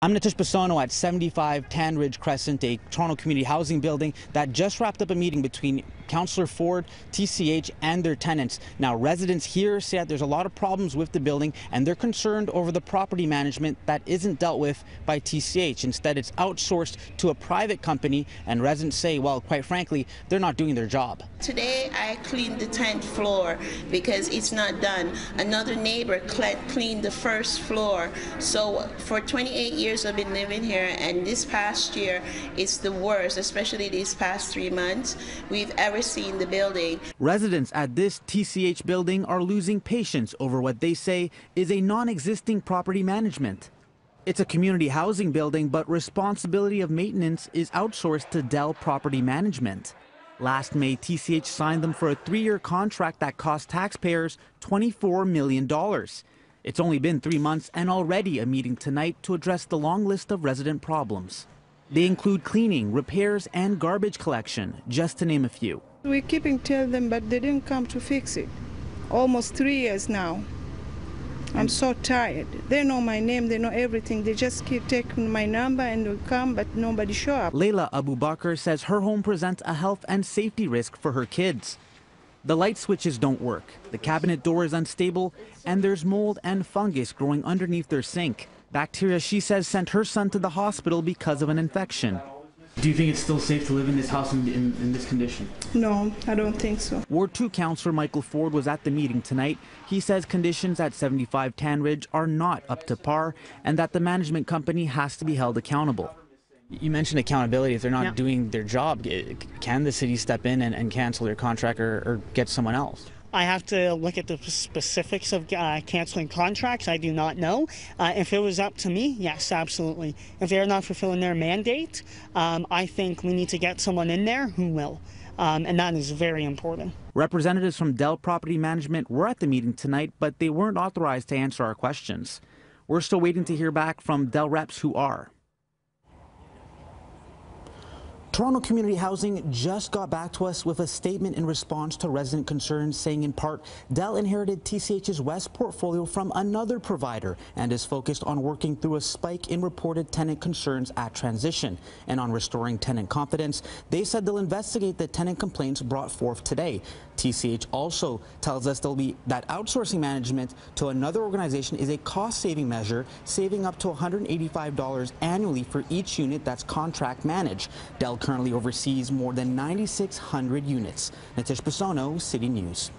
I'm Nitish Bissonaught at 75 Tan Ridge Crescent, a Toronto community housing building that just wrapped up a meeting between Councillor Ford, TCH, and their tenants. Now, residents here say that there's a lot of problems with the building, and they're concerned over the property management that isn't dealt with by TCH. Instead, it's outsourced to a private company, and residents say, well, quite frankly, they're not doing their job. Today, I cleaned the 10th floor because it's not done. Another neighbor cleaned the first floor. So for 28 years, I've been living here, and this past year, it's the worst, especially these past 3 months we've ever seen the building. Residents at this TCH building are losing patience over what they say is a non-existing property management. It's a community housing building, but responsibility of maintenance is outsourced to Dell Property Management. Last May, TCH signed them for a 3-year contract that cost taxpayers $24 million. It's only been 3 months and already a meeting tonight to address the long list of resident problems. They include cleaning, repairs, and garbage collection, just to name a few. We keeping tell them, but they didn't come to fix it. Almost 3 years now. I'm so tired. They know my name, they know everything. They just keep taking my number and they come, but nobody show up. Layla Abu Bakr says her home presents a health and safety risk for her kids. The light switches don't work, the cabinet door is unstable, and there's mold and fungus growing underneath their sink. Bacteria, she says, sent her son to the hospital because of an infection. Do you think it's still safe to live in this house in this condition? No, I don't think so. Ward 2 Councillor Michael Ford was at the meeting tonight. He says conditions at 75 Tan Ridge are not up to par and that the management company has to be held accountable. You mentioned accountability. If they're not doing their job, can the city step in and cancel their contract or get someone else? I have to look at the specifics of canceling contracts. I do not know. If it was up to me, yes, absolutely. If they're not fulfilling their mandate, I think we need to get someone in there who will. And that is very important. Representatives from Dell Property Management were at the meeting tonight, but they weren't authorized to answer our questions. We're still waiting to hear back from Dell reps who are. Toronto Community Housing just got back to us with a statement in response to resident concerns, saying in part, Dell inherited TCH's West portfolio from another provider and is focused on working through a spike in reported tenant concerns at transition and on restoring tenant confidence. They said they'll investigate the tenant complaints brought forth today. TCH also tells us that outsourcing management to another organization is a cost-saving measure, saving up to $185 annually for each unit that's contract managed. Dell currently oversees more than 9,600 units. Nitish Bissonaught, City News.